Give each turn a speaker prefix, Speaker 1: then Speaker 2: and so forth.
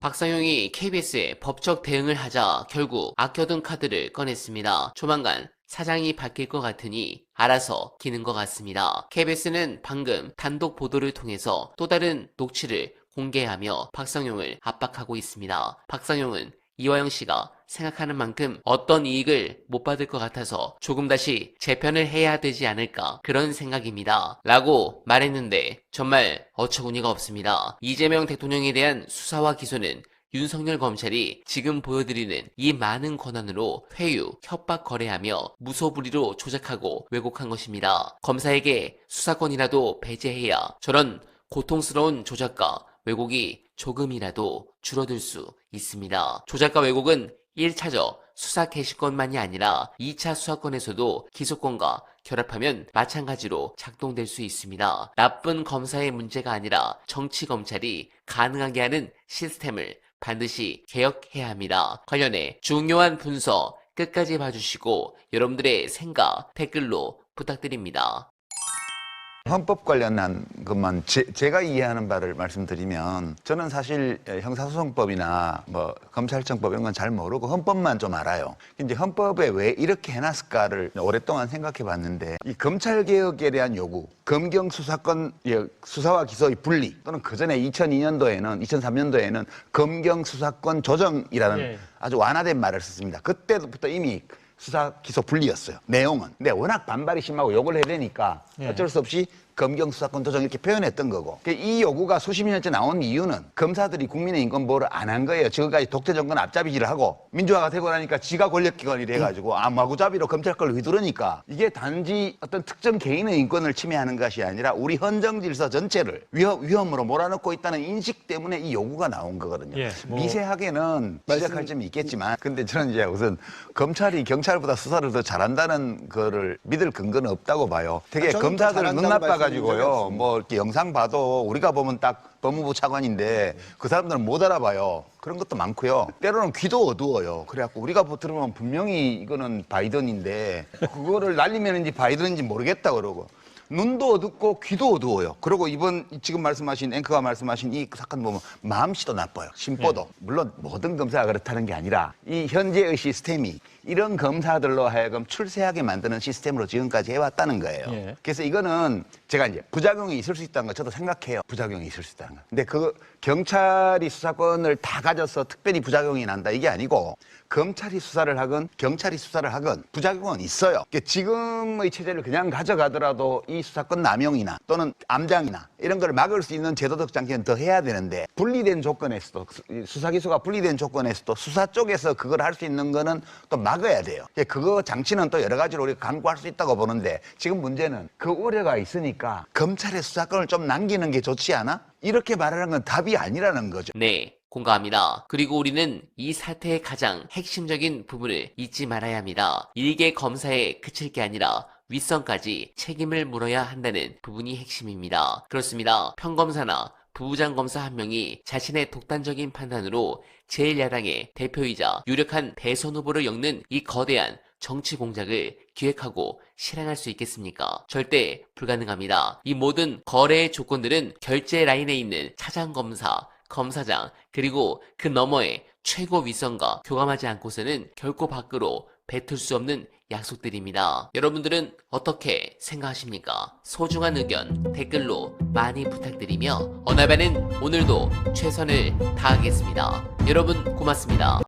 Speaker 1: 박상용이 KBS에 법적 대응을 하자 결국 아껴둔 카드를 꺼냈습니다. 조만간 사장이 바뀔 것 같으니 알아서 기는 것 같습니다. KBS는 방금 단독 보도를 통해서 또 다른 녹취를 공개하며 박상용을 압박하고 있습니다. 박상용은 이화영 씨가 생각하는 만큼 어떤 이익을 못 받을 것 같아서 조금 다시 재편을 해야 되지 않을까 그런 생각입니다. 라고 말했는데 정말 어처구니가 없습니다. 이재명 대통령에 대한 수사와 기소는 윤석열 검찰이 지금 보여드리는 이 많은 권한으로 회유, 협박 거래하며 무소불위로 조작하고 왜곡한 것입니다. 검사에게 수사권이라도 배제해야 저런 고통스러운 조작과 왜곡이 조금이라도 줄어들 수 있습니다. 조작과 왜곡은 1차적 수사 개시권만이 아니라 2차 수사권에서도 기소권과 결합하면 마찬가지로 작동될 수 있습니다. 나쁜 검사의 문제가 아니라 정치 검찰이 가능하게 하는 시스템을 반드시 개혁해야 합니다. 관련해 중요한 분석 끝까지 봐주시고 여러분들의 생각 댓글로 부탁드립니다.
Speaker 2: 헌법 관련한 것만 제가 이해하는 바를 말씀드리면 저는 사실 형사소송법이나 뭐 검찰청법 이런 건 잘 모르고 헌법만 좀 알아요. 이제 헌법에 왜 이렇게 해놨을까를 오랫동안 생각해 봤는데 이 검찰개혁에 대한 요구, 검경수사권 수사와 기소의 분리 또는 그 전에 2003년도에는 검경수사권 조정이라는 아주 완화된 말을 썼습니다. 그때부터 이미 수사 기소 분리였어요. 내용은. 근데 워낙 반발이 심하고 욕을 해야 되니까 어쩔 수 없이 검경 수사권 조정 이렇게 표현했던 거고. 이 요구가 수십 년째 나온 이유는 검사들이 국민의 인권 보호를 안 한 거예요. 지금까지 독재 정권 앞잡이질을 하고 민주화가 되고 나니까 지가 권력기관이 돼가지고 마구잡이로 검찰권을 휘두르니까 이게 단지 어떤 특정 개인의 인권을 침해하는 것이 아니라 우리 헌정 질서 전체를 위험으로 몰아넣고 있다는 인식 때문에 이 요구가 나온 거거든요. 미세하게는 지적할 점이 있겠지만 근데 저는 이제 우선 검찰이 경찰보다 수사를 더 잘한다는 거를 믿을 근거는 없다고 봐요. 되게 검사들은 눈 나빠가지고요. 뭐 이렇게 영상 봐도 우리가 보면 딱 법무부 차관인데 그 사람들은 못 알아봐요. 그런 것도 많고요. 때로는 귀도 어두워요. 그래갖고 우리가 들으면 분명히 이거는 바이든인데 그거를 날리면인지 바이든인지 모르겠다 그러고. 눈도 어둡고 귀도 어두워요. 그리고 이번 지금 말씀하신 앵커가 말씀하신 이 사건 보면 마음씨도 나빠요. 심보도. 물론 모든 검사가 그렇다는 게 아니라 이 현재의 시스템이 이런 검사들로 하여금 출세하게 만드는 시스템으로 지금까지 해왔다는 거예요. 그래서 이거는 제가 이제 부작용이 있을 수 있다는 거 저도 생각해요. 부작용이 있을 수 있다는 거. 근데 그 경찰이 수사권을 다 가져서 특별히 부작용이 난다 이게 아니고 검찰이 수사를 하건 경찰이 수사를 하건 부작용은 있어요. 지금의 체제를 그냥 가져가더라도 이 수사권 남용이나 또는 암장이나 이런 걸 막을 수 있는 제도적 장치는 더 해야 되는데 분리된 조건에서도 수사기소가 분리된 조건에서도 수사 쪽에서 그걸 할 수 있는 거는 또 막아야 돼요. 그거 장치는 또 여러 가지로 우리가 강구할 수 있다고 보는데 지금 문제는 그 우려가 있으니까 검찰의 수사권을 좀 남기는 게 좋지 않아? 이렇게 말하는 건 답이 아니라는 거죠.
Speaker 1: 네. 공감합니다. 그리고 우리는 이 사태의 가장 핵심적인 부분을 잊지 말아야 합니다. 일개 검사에 그칠 게 아니라 윗선까지 책임을 물어야 한다는 부분이 핵심입니다. 그렇습니다. 평검사나 부부장검사 한 명이 자신의 독단적인 판단으로 제1야당의 대표이자 유력한 대선 후보를 엮는 이 거대한 정치 공작을 기획하고 실행할 수 있겠습니까? 절대 불가능합니다. 이 모든 거래의 조건들은 결제 라인에 있는 차장검사, 검사장, 그리고 그 너머의 최고 윗선과 교감하지 않고서는 결코 밖으로 뱉을 수 없는 약속들입니다. 여러분들은 어떻게 생각하십니까? 소중한 의견 댓글로 많이 부탁드리며 어나바는 오늘도 최선을 다하겠습니다. 여러분 고맙습니다.